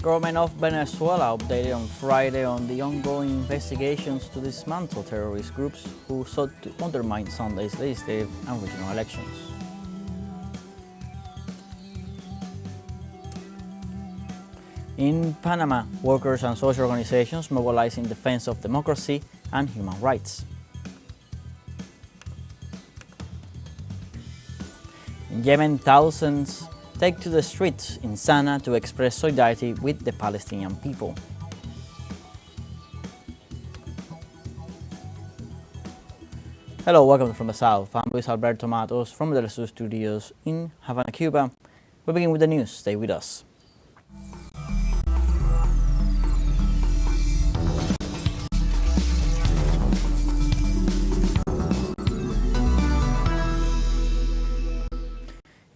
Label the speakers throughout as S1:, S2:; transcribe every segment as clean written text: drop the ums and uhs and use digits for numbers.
S1: Government of Venezuela updated on Friday on the ongoing investigations to dismantle terrorist groups who sought to undermine Sunday's legislative and regional elections. In Panama, workers and social organizations mobilized in defense of democracy and human rights. In Yemen, thousands take to the streets in Sana'a to express solidarity with the Palestinian people. Hello, welcome from the South. I'm Luis Alberto Matos from the teleSUR studios in Havana, Cuba. We begin with the news. Stay with us.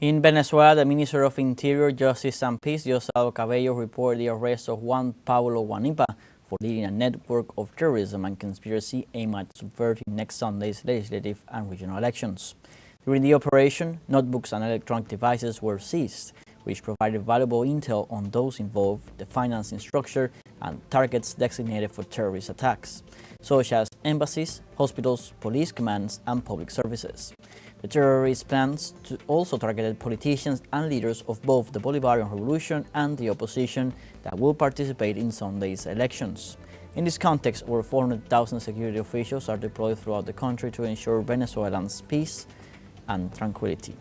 S1: In Venezuela, the Minister of Interior, Justice and Peace, Diosdado Cabello, reported the arrest of Juan Pablo Guanipa for leading a network of terrorism and conspiracy aimed at subverting next Sunday's legislative and regional elections. During the operation, notebooks and electronic devices were seized, which provided valuable intel on those involved, the financing structure, and targets designated for terrorist attacks, such as embassies, hospitals, police commands, and public services. The terrorist plans also targeted politicians and leaders of both the Bolivarian Revolution and the opposition that will participate in Sunday's elections. In this context, over 400,000 security officials are deployed throughout the country to ensure Venezuelans' peace and tranquility.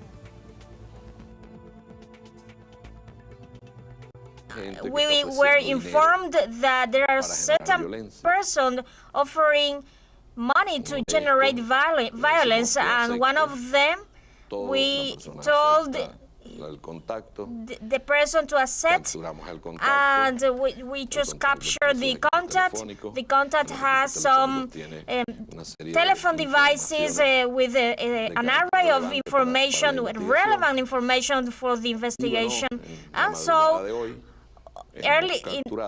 S2: We were informed that there are certain persons offering money to generate violence, and one of them, we told the person to accept, and we just captured the contact. The contact has some telephone devices with an array of information, relevant information for the investigation, and so early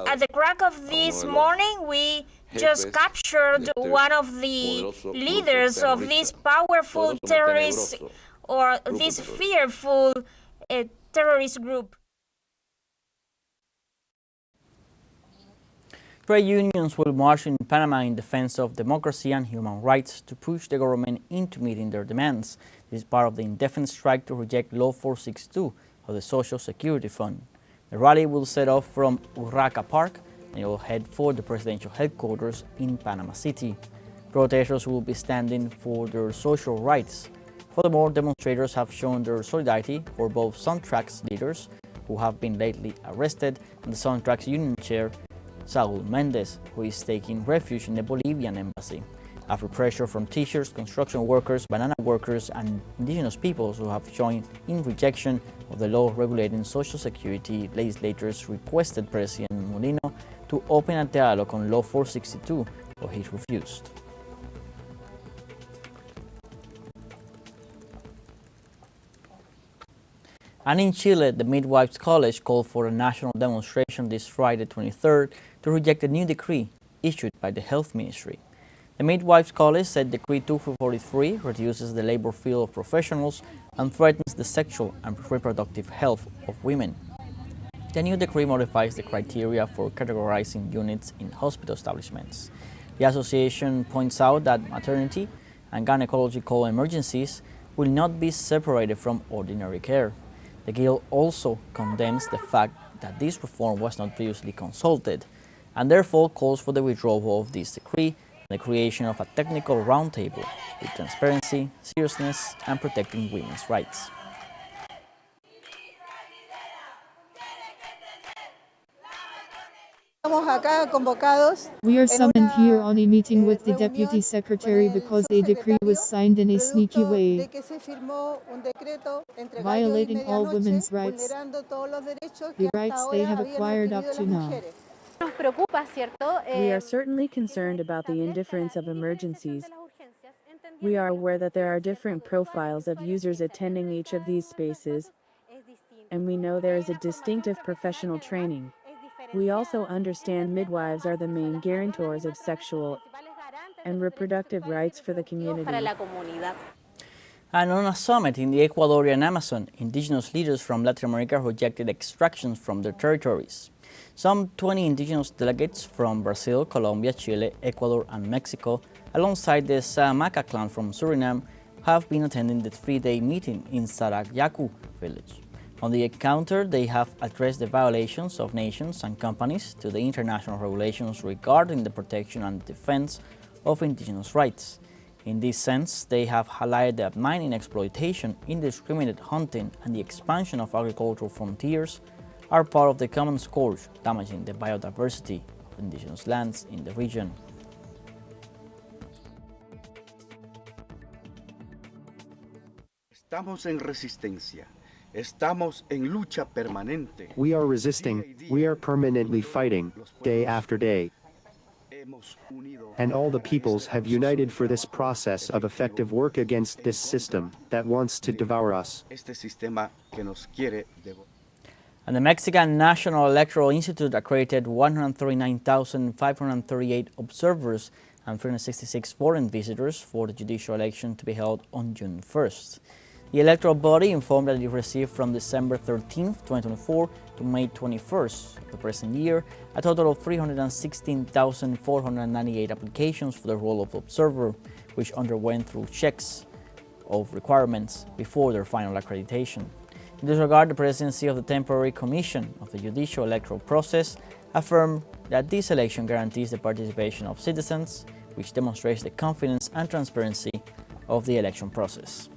S2: at the crack of this morning, we just captured one of the leaders of this powerful terrorist or this fearful terrorist group.
S1: Trade unions will march in Panama in defense of democracy and human rights to push the government into meeting their demands. This is part of the indefinite strike to reject Law 462 of the Social Security Fund. The rally will set off from Urraca Park and it will head for the presidential headquarters in Panama City. Protesters will be standing for their social rights. Furthermore, demonstrators have shown their solidarity for both Soundtrack's leaders, who have been lately arrested, and the Soundtrack's union chair, Saul Mendez, who is taking refuge in the Bolivian embassy, after pressure from teachers, construction workers, banana workers, and indigenous peoples who have joined in rejection of the law regulating Social Security. Legislators requested President Molino to open a dialogue on Law 462, but he refused. And in Chile, the Midwives College called for a national demonstration this Friday 23rd to reject a new decree issued by the Health Ministry. The Midwives College said Decree 243 reduces the labor field of professionals and threatens the sexual and reproductive health of women. The new decree modifies the criteria for categorizing units in hospital establishments. The association points out that maternity and gynecological emergencies will not be separated from ordinary care. The Guild also condemns the fact that this reform was not previously consulted and therefore calls for the withdrawal of this decree and the creation of a technical roundtable with transparency, seriousness, and protecting women's rights.
S3: We are summoned here on a meeting with the Deputy Secretary because a decree was signed in a sneaky way, violating all women's rights, the rights they have acquired up to now.
S4: We are certainly concerned about the indifference of emergencies. We are aware that there are different profiles of users attending each of these spaces, and we know there is a distinctive professional training. We also understand midwives are the main guarantors of sexual and reproductive rights for the community.
S1: And on a summit in the Ecuadorian Amazon, indigenous leaders from Latin America rejected extractions from their territories. Some 20 indigenous delegates from Brazil, Colombia, Chile, Ecuador, and Mexico, alongside the Sayamaca clan from Suriname, have been attending the three-day meeting in Sarayaku village. On the encounter, they have addressed the violations of nations and companies to the international regulations regarding the protection and defense of indigenous rights. In this sense, they have highlighted that mining exploitation, indiscriminate hunting, and the expansion of agricultural frontiers are part of the common scourge, damaging the biodiversity of indigenous lands in the region.
S5: Estamos en resistencia. Estamos en lucha permanente.
S6: We are resisting, we are permanently fighting, day after day. And all the peoples have united for this process of effective work against this system that wants to devour us.
S1: And the Mexican National Electoral Institute accredited 139,538 observers and 366 foreign visitors for the judicial election to be held on June 1st. The electoral body informed that it received from December 13, 2024 to May 21st of the present year a total of 316,498 applications for the role of observer, which underwent through checks of requirements before their final accreditation. In this regard, the presidency of the Temporary Commission of the Judicial Electoral Process affirmed that this election guarantees the participation of citizens, which demonstrates the confidence and transparency of the election process.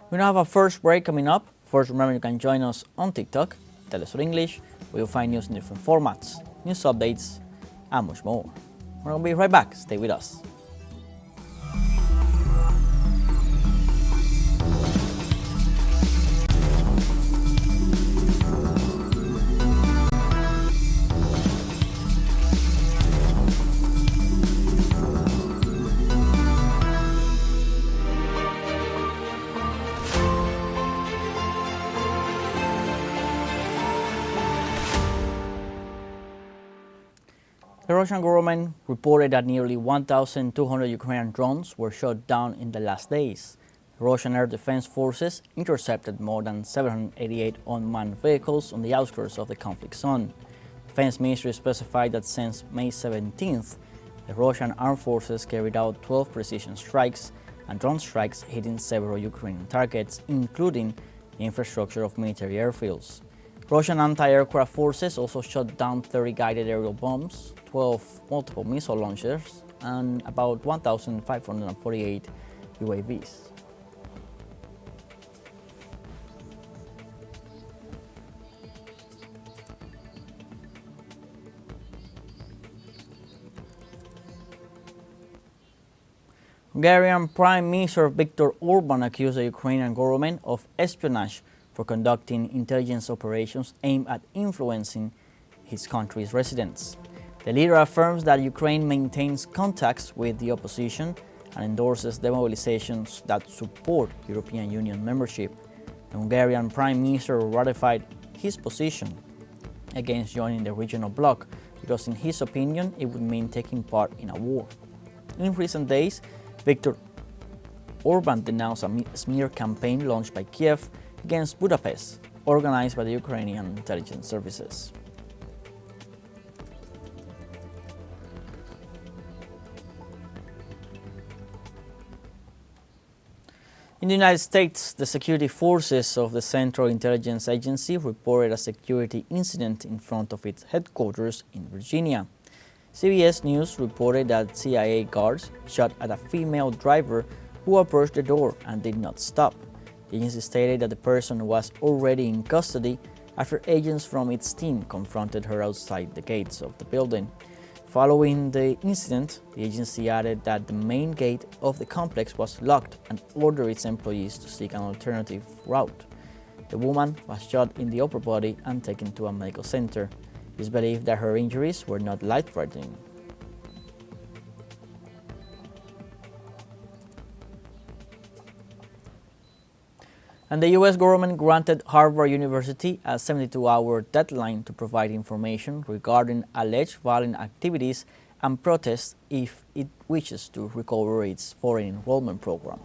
S1: We now have a first break coming up. First, remember you can join us on TikTok, teleSUR English, where you'll find news in different formats, news updates, and much more. We're going to be right back. Stay with us. The Russian government reported that nearly 1,200 Ukrainian drones were shot down in the last days. The Russian Air Defense Forces intercepted more than 788 unmanned vehicles on the outskirts of the conflict zone. The Defense Ministry specified that since May 17th, the Russian Armed Forces carried out 12 precision strikes and drone strikes hitting several Ukrainian targets, including the infrastructure of military airfields. Russian anti-aircraft forces also shot down 30 guided aerial bombs, 12 multiple missile launchers, and about 1,548 UAVs. Hungarian Prime Minister Viktor Orban accused the Ukrainian government of espionage for conducting intelligence operations aimed at influencing his country's residents. The leader affirms that Ukraine maintains contacts with the opposition and endorses the mobilizations that support European Union membership. The Hungarian Prime Minister ratified his position against joining the regional bloc because, in his opinion, it would mean taking part in a war. In recent days, Viktor Orban denounced a smear campaign launched by Kiev against Budapest, organized by the Ukrainian intelligence services. In the United States, the security forces of the Central Intelligence Agency reported a security incident in front of its headquarters in Virginia. CBS News reported that CIA guards shot at a female driver who approached the door and did not stop. The agency stated that the person was already in custody after agents from its team confronted her outside the gates of the building. Following the incident, the agency added that the main gate of the complex was locked and ordered its employees to seek an alternative route. The woman was shot in the upper body and taken to a medical center. It is believed that her injuries were not life-threatening. And the U.S. government granted Harvard University a 72-hour deadline to provide information regarding alleged violent activities and protest if it wishes to recover its foreign enrollment program.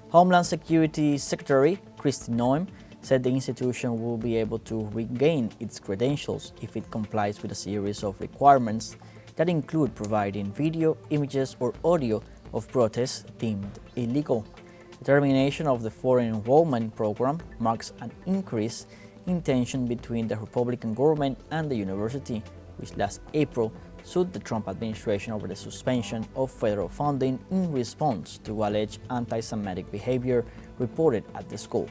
S1: Homeland Security Secretary Kristi Noem said the institution will be able to regain its credentials if it complies with a series of requirements that include providing video, images, or audio of protests deemed illegal. The termination of the foreign enrollment program marks an increase in tension between the Republican government and the university, which last April sued the Trump administration over the suspension of federal funding in response to alleged anti-Semitic behavior reported at the school.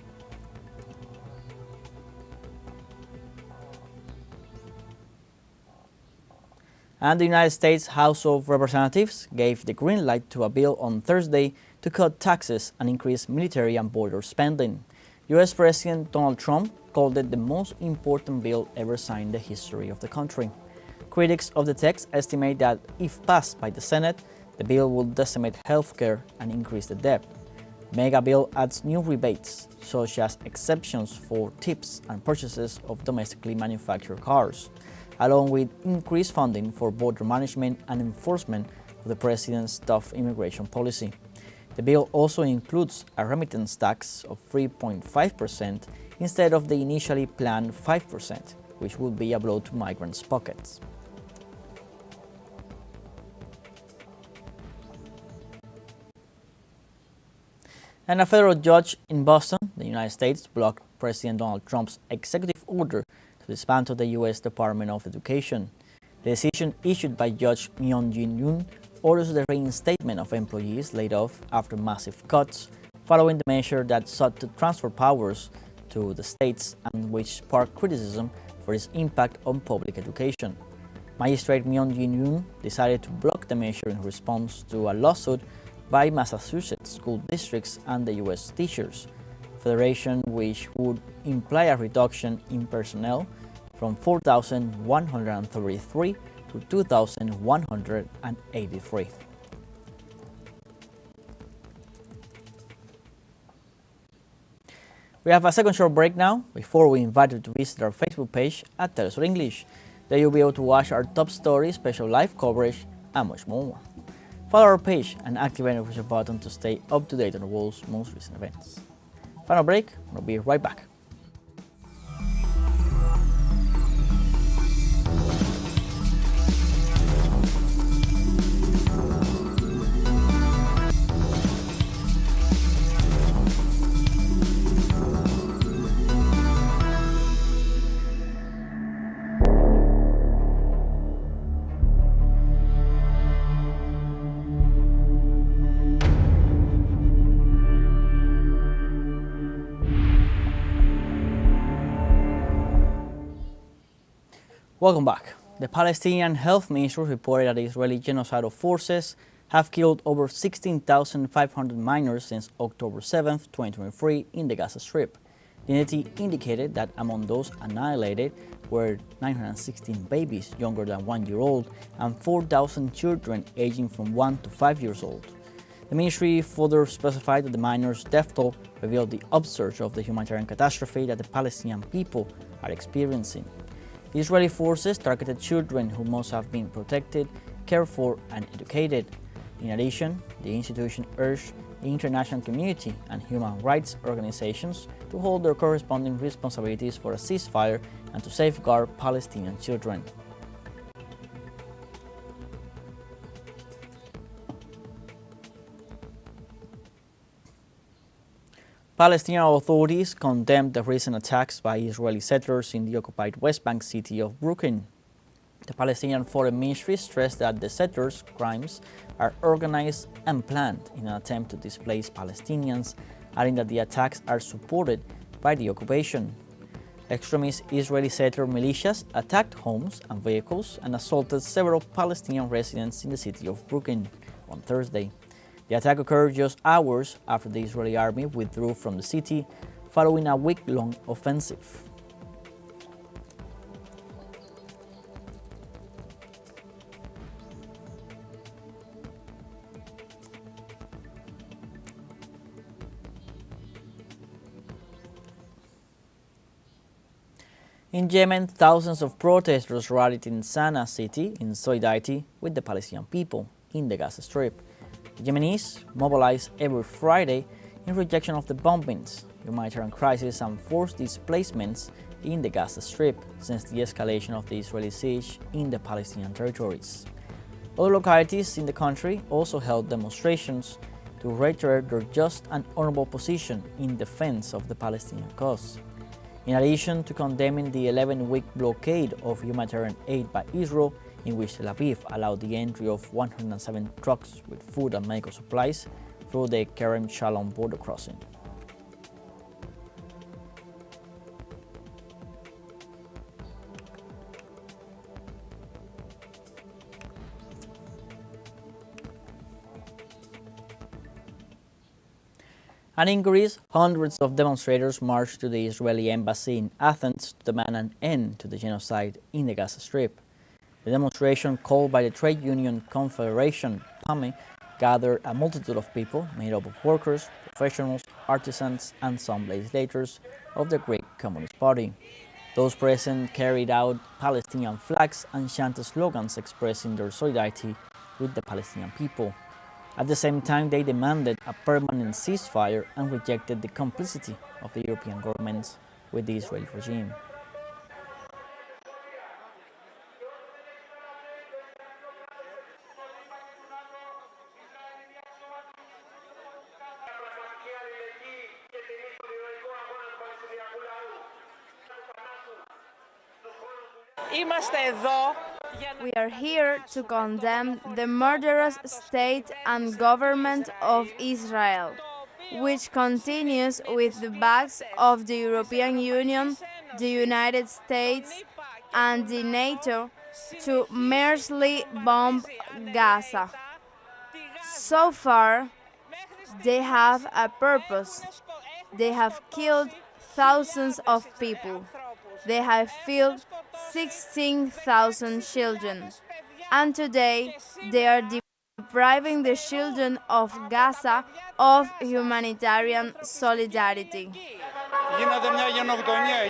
S1: And the United States House of Representatives gave the green light to a bill on Thursday to cut taxes and increase military and border spending. U.S. President Donald Trump called it the most important bill ever signed in the history of the country. Critics of the text estimate that if passed by the Senate, the bill will decimate health care and increase the debt. The mega bill adds new rebates, such as exemptions for tips and purchases of domestically manufactured cars, along with increased funding for border management and enforcement of the president's tough immigration policy. The bill also includes a remittance tax of 3.5% instead of the initially planned 5%, which would be a blow to migrants' pockets. And a federal judge in Boston, the United States, blocked President Donald Trump's executive order to disband the U.S. Department of Education. The decision issued by Judge Myung-Jin Yoon orders the reinstatement of employees laid off after massive cuts, following the measure that sought to transfer powers to the states and which sparked criticism for its impact on public education. Magistrate Myung-Jin Yoon decided to block the measure in response to a lawsuit by Massachusetts school districts and the U.S. Teachers Federation, which would imply a reduction in personnel from 4,133 to 2,183. We have a second short break now before we invite you to visit our Facebook page at teleSUR English. There you'll be able to watch our top stories, special live coverage, and much more. Follow our page and activate the notification button to stay up to date on the world's most recent events. Final break, we'll be right back. Welcome back. The Palestinian Health Ministry reported that Israeli genocidal forces have killed over 16,500 minors since October 7, 2023 in the Gaza Strip. The entity indicated that among those annihilated were 916 babies younger than 1 year old and 4,000 children aging from 1 to 5 years old. The ministry further specified that the minors' death toll revealed the upsurge of the humanitarian catastrophe that the Palestinian people are experiencing. The Israeli forces targeted children who must have been protected, cared for, and educated. In addition, the institution urged the international community and human rights organizations to hold their corresponding responsibilities for a ceasefire and to safeguard Palestinian children. Palestinian authorities condemned the recent attacks by Israeli settlers in the occupied West Bank city of Brooklyn. The Palestinian Foreign Ministry stressed that the settlers' crimes are organized and planned in an attempt to displace Palestinians, adding that the attacks are supported by the occupation. Extremist Israeli settler militias attacked homes and vehicles and assaulted several Palestinian residents in the city of Brooklyn on Thursday. The attack occurred just hours after the Israeli army withdrew from the city following a week-long offensive. In Yemen, thousands of protesters rallied in Sana'a city in solidarity with the Palestinian people in the Gaza Strip. The Yemenis mobilize every Friday in rejection of the bombings, humanitarian crisis and forced displacements in the Gaza Strip since the escalation of the Israeli siege in the Palestinian territories. Other localities in the country also held demonstrations to reiterate their just and honorable position in defense of the Palestinian cause. In addition to condemning the 11-week blockade of humanitarian aid by Israel, in which Tel Aviv allowed the entry of 107 trucks with food and medical supplies through the Kerem Shalom border crossing. And in Greece, hundreds of demonstrators marched to the Israeli embassy in Athens to demand an end to the genocide in the Gaza Strip. The demonstration, called by the Trade Union Confederation, PAME, gathered a multitude of people made up of workers, professionals, artisans, and some legislators of the Greek Communist Party. Those present carried out Palestinian flags and chanted slogans expressing their solidarity with the Palestinian people. At the same time, they demanded a permanent ceasefire and rejected the complicity of the European governments with the Israeli regime.
S7: We are here to condemn the murderous state and government of Israel, which continues with the backs of the European Union, the United States, and the NATO to mercilessly bomb Gaza. So far, they have a purpose. They have killed thousands of people. They have killed 16,000 children, and today they are depriving the children of Gaza of humanitarian solidarity.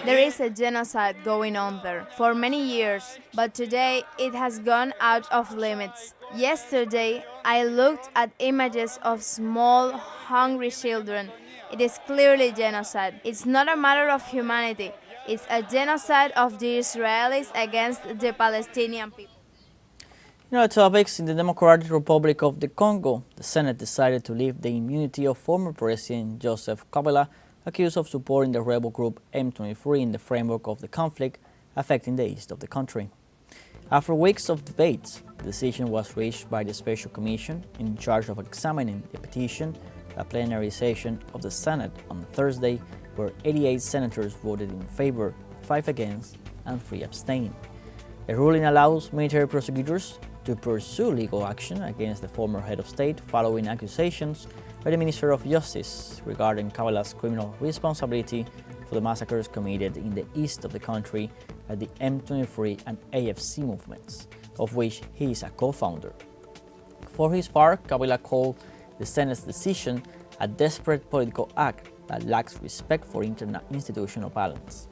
S7: There is a genocide going on there for many years, but today it has gone out of limits. Yesterday, I looked at images of small, hungry children. It is clearly genocide. It's not a matter of humanity. It's a genocide of the Israelis against the Palestinian people.
S1: In other topics, in the Democratic Republic of the Congo, the Senate decided to lift the immunity of former President Joseph Kabila, accused of supporting the rebel group M23 in the framework of the conflict affecting the east of the country. After weeks of debates, the decision was reached by the Special Commission in charge of examining the petition at a plenary session of the Senate on Thursday, where 88 senators voted in favor, 5 against, and 3 abstained. The ruling allows military prosecutors to pursue legal action against the former head of state following accusations by the Minister of Justice regarding Kabila's criminal responsibility for the massacres committed in the east of the country by the M23 and AFC movements, of which he is a co-founder. For his part, Kabila called the Senate's decision a desperate political act that lacks respect for institutional balance.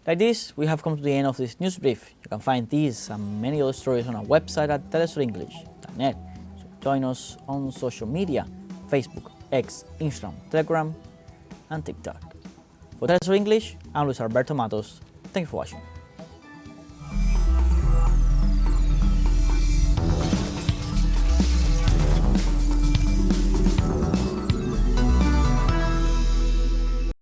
S1: Like this, we have come to the end of this news brief. You can find these and many other stories on our website at telesurenglish.net. So join us on social media, Facebook, X, Instagram, Telegram, and TikTok. For Telesur English, I'm Luis Alberto Matos. Thank you for watching.